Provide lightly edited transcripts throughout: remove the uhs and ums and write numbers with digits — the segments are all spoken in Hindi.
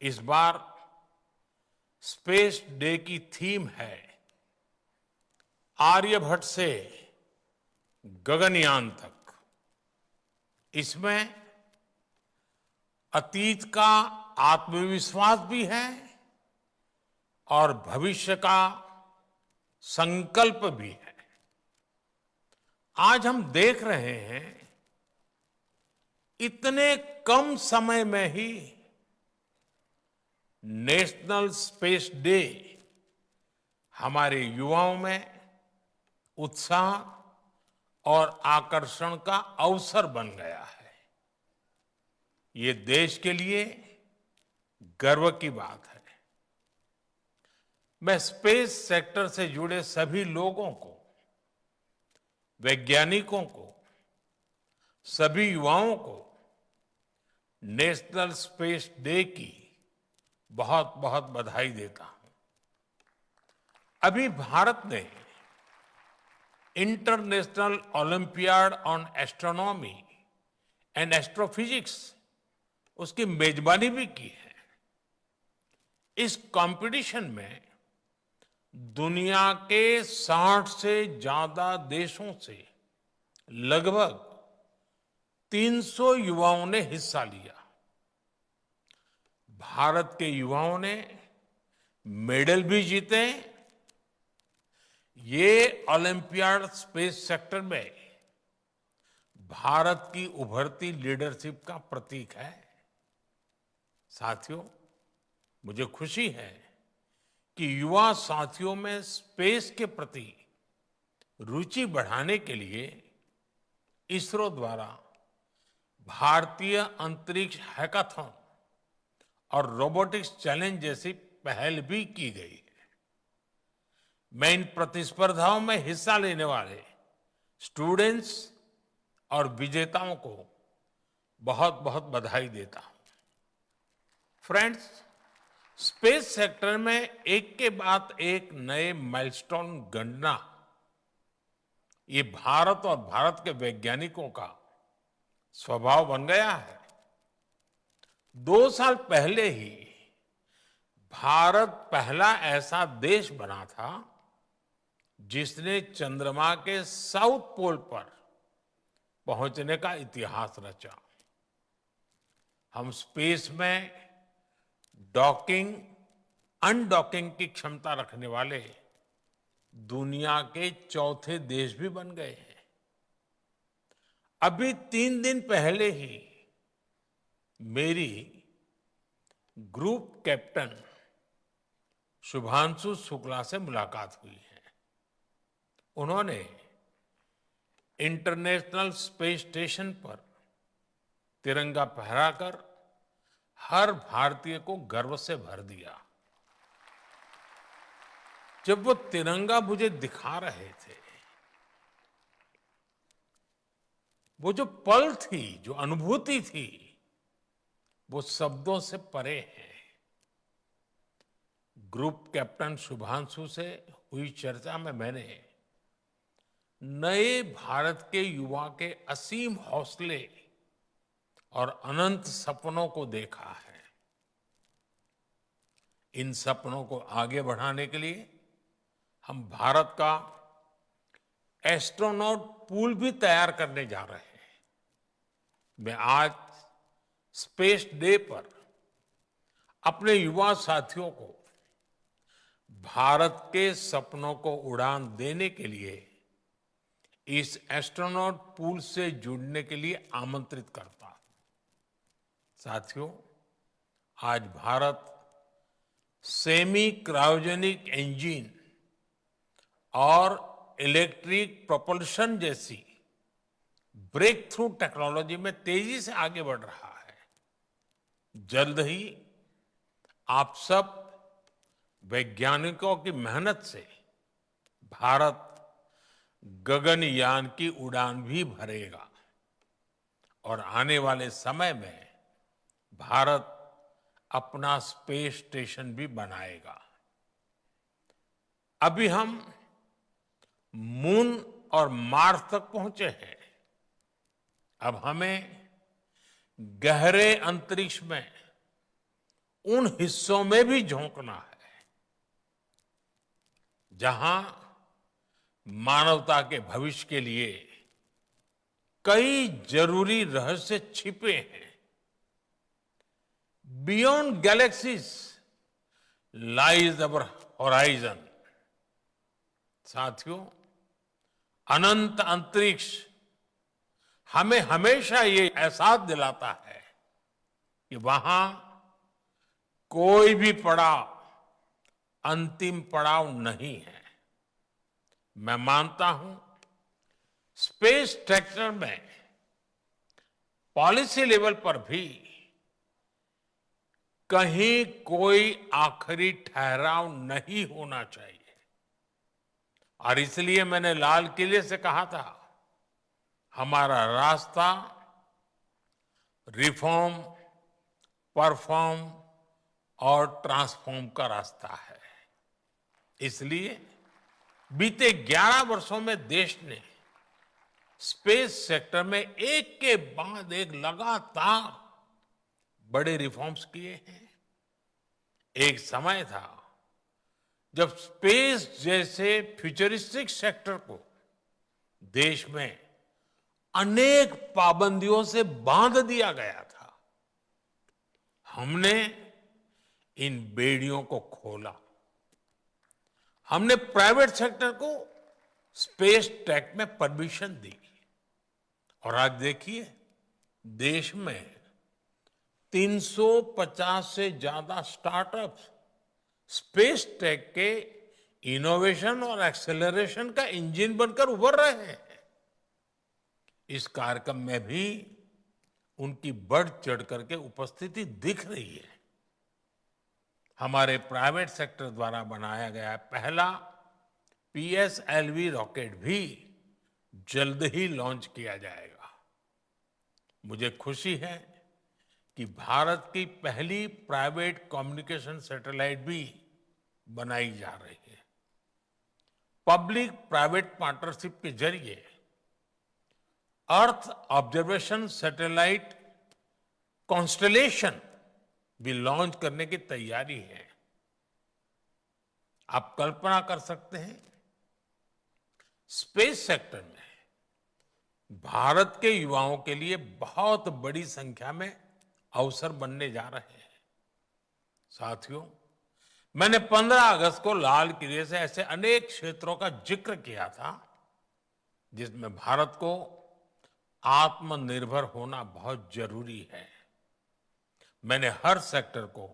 इस बार स्पेस डे की थीम है आर्यभट्ट से गगनयान तक। इसमें अतीत का आत्मविश्वास भी है और भविष्य का संकल्प भी है। आज हम देख रहे हैं इतने कम समय में ही नेशनल स्पेस डे हमारे युवाओं में उत्साह और आकर्षण का अवसर बन गया है। ये देश के लिए गर्व की बात है। मैं स्पेस सेक्टर से जुड़े सभी लोगों को, वैज्ञानिकों को, सभी युवाओं को नेशनल स्पेस डे की बहुत बहुत बधाई देता हूं। अभी भारत ने international olympiad on astronomy and astrophysics उसकी मेजबानी भी की है। इस कंपटीशन में दुनिया के 60 से ज्यादा देशों से लगभग 300 युवाओं ने हिस्सा लिया। भारत के युवाओं ने मेडल भी जीते। ये ओलंपियाड स्पेस सेक्टर में भारत की उभरती लीडरशिप का प्रतीक है। साथियों, मुझे खुशी है कि युवा साथियों में स्पेस के प्रति रुचि बढ़ाने के लिए इसरो द्वारा भारतीय अंतरिक्ष हैकाथॉन और रोबोटिक्स चैलेंज जैसी पहल भी की गई है। मैं इन प्रतिस्पर्धाओं में हिस्सा लेने वाले स्टूडेंट्स और विजेताओं को बहुत बहुत बधाई देता हूं। फ्रेंड्स, स्पेस सेक्टर में एक के बाद एक नए माइलस्टोन गणना, ये भारत और भारत के वैज्ञानिकों का स्वभाव बन गया है। 2 साल पहले ही भारत पहला ऐसा देश बना था जिसने चंद्रमा के साउथ पोल पर पहुंचने का इतिहास रचा। हम स्पेस में डॉकिंग, अनडॉकिंग की क्षमता रखने वाले दुनिया के चौथे देश भी बन गए हैं। अभी 3 दिन पहले ही मेरी ग्रुप कैप्टन शुभांशु शुक्ला से मुलाकात हुई है। उन्होंने इंटरनेशनल स्पेस स्टेशन पर तिरंगा फहराकर हर भारतीय को गर्व से भर दिया। जब वो तिरंगा मुझे दिखा रहे थे, वो जो पल थी, जो अनुभूति थी, वो शब्दों से परे है। ग्रुप कैप्टन शुभांशु से हुई चर्चा में मैंने नए भारत के युवा के असीम हौसले और अनंत सपनों को देखा है। इन सपनों को आगे बढ़ाने के लिए हम भारत का एस्ट्रोनॉट पूल भी तैयार करने जा रहे हैं। मैं आज स्पेस डे पर अपने युवा साथियों को भारत के सपनों को उड़ान देने के लिए इस एस्ट्रोनॉट पूल से जुड़ने के लिए आमंत्रित करता हूं। साथियों, आज भारत सेमी क्रायोजेनिक इंजन और इलेक्ट्रिक प्रोपल्शन जैसी ब्रेक थ्रू टेक्नोलॉजी में तेजी से आगे बढ़ रहा है। जल्द ही आप सब वैज्ञानिकों की मेहनत से भारत गगनयान की उड़ान भी भरेगा और आने वाले समय में भारत अपना स्पेस स्टेशन भी बनाएगा। अभी हम मून और मार्स तक पहुंचे हैं। अब हमें गहरे अंतरिक्ष में उन हिस्सों में भी झोंकना है जहां मानवता के भविष्य के लिए कई जरूरी रहस्य छिपे हैं। बियॉन्ड गैलेक्सीज लाइज अवर होराइजन। साथियों, अनंत अंतरिक्ष हमें हमेशा ये एहसास दिलाता है कि वहां कोई भी पड़ाव अंतिम पड़ाव नहीं है। मैं मानता हूं स्पेस सेक्टर में पॉलिसी लेवल पर भी कहीं कोई आखिरी ठहराव नहीं होना चाहिए। और इसलिए मैंने लाल किले से कहा था, हमारा रास्ता रिफॉर्म, परफॉर्म और ट्रांसफॉर्म का रास्ता है। इसलिए बीते 11 वर्षों में देश ने स्पेस सेक्टर में एक के बाद एक लगातार बड़े रिफॉर्म्स किए हैं। एक समय था जब स्पेस जैसे फ्यूचरिस्टिक सेक्टर को देश में अनेक पाबंदियों से बांध दिया गया था। हमने इन बेड़ियों को खोला। हमने प्राइवेट सेक्टर को स्पेस टेक में परमिशन दी। और आज देखिए, देश में 350 से ज्यादा स्टार्टअप्स स्पेस टेक के इनोवेशन और एक्सेलरेशन का इंजन बनकर उभर रहे हैं। इस कार्यक्रम में भी उनकी बढ़ चढ़ करके उपस्थिति दिख रही है। हमारे प्राइवेट सेक्टर द्वारा बनाया गया पहला PSLV रॉकेट भी जल्द ही लॉन्च किया जाएगा। मुझे खुशी है कि भारत की पहली प्राइवेट कम्युनिकेशन सैटेलाइट भी बनाई जा रही है। पब्लिक प्राइवेट पार्टनरशिप के जरिए अर्थ ऑब्जर्वेशन सैटेलाइट कॉन्स्टलेशन भी लॉन्च करने की तैयारी है। आप कल्पना कर सकते हैं, स्पेस सेक्टर में भारत के युवाओं के लिए बहुत बड़ी संख्या में अवसर बनने जा रहे हैं। साथियों, मैंने 15 अगस्त को लाल किले से ऐसे अनेक क्षेत्रों का जिक्र किया था जिसमें भारत को आत्मनिर्भर होना बहुत जरूरी है। मैंने हर सेक्टर को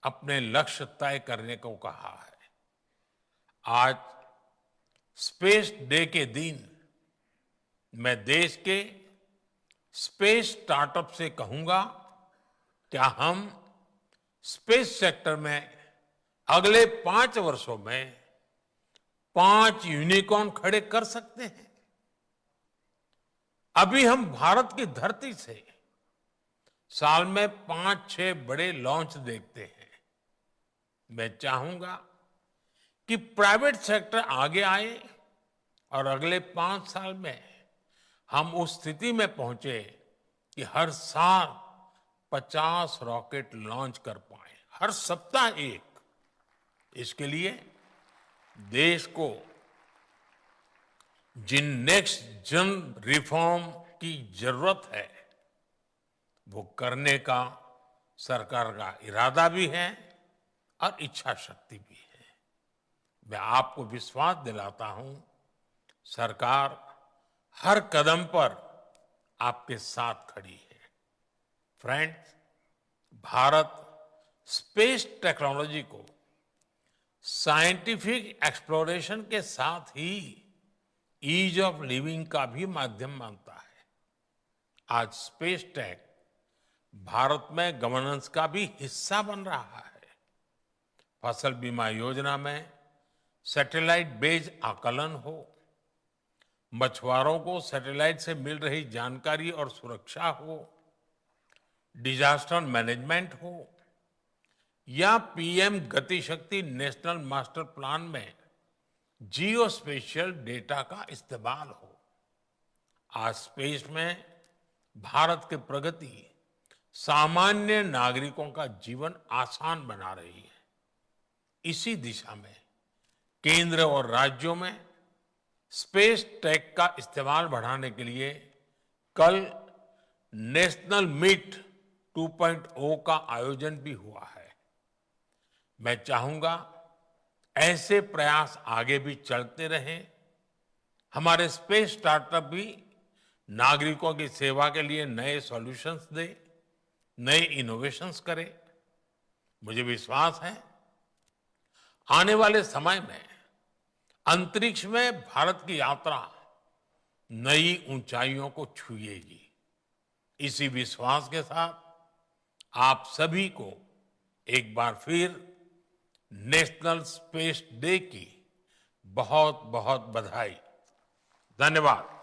अपने लक्ष्य तय करने को कहा है। आज स्पेस डे के दिन मैं देश के स्पेस स्टार्टअप से कहूंगा, क्या हम स्पेस सेक्टर में अगले 5 वर्षों में 5 यूनिकॉर्न खड़े कर सकते हैं? अभी हम भारत की धरती से साल में 5-6 बड़े लॉन्च देखते हैं। मैं चाहूंगा कि प्राइवेट सेक्टर आगे आए और अगले 5 साल में हम उस स्थिति में पहुंचे कि हर साल 50 रॉकेट लॉन्च कर पाए, हर सप्ताह एक। इसके लिए देश को जिन नेक्स्ट जन रिफॉर्म की जरूरत है वो करने का सरकार का इरादा भी है और इच्छा शक्ति भी है। मैं आपको विश्वास दिलाता हूं, सरकार हर कदम पर आपके साथ खड़ी है। फ्रेंड्स, भारत स्पेस टेक्नोलॉजी को साइंटिफिक एक्सप्लोरेशन के साथ ही ईज ऑफ लिविंग का भी माध्यम मानता है। आज स्पेस टेक भारत में गवर्नेंस का भी हिस्सा बन रहा है। फसल बीमा योजना में सैटेलाइट बेस्ड आकलन हो, मछुआरों को सैटेलाइट से मिल रही जानकारी और सुरक्षा हो, डिजास्टर मैनेजमेंट हो, या पीएम गति शक्ति नेशनल मास्टर प्लान में जियो स्पेशियल डेटा का इस्तेमाल हो। आज स्पेस में भारत की प्रगति सामान्य नागरिकों का जीवन आसान बना रही है। इसी दिशा में केंद्र और राज्यों में स्पेस टेक का इस्तेमाल बढ़ाने के लिए कल नेशनल मीट 2.0 का आयोजन भी हुआ है। मैं चाहूंगा ऐसे प्रयास आगे भी चलते रहें। हमारे स्पेस स्टार्टअप भी नागरिकों की सेवा के लिए नए सॉल्यूशंस दे, नए इनोवेशंस करे। मुझे विश्वास है आने वाले समय में अंतरिक्ष में भारत की यात्रा नई ऊंचाइयों को छुएगी। इसी विश्वास के साथ आप सभी को एक बार फिर नेशनल स्पेस डे की बहुत बहुत बधाई। धन्यवाद।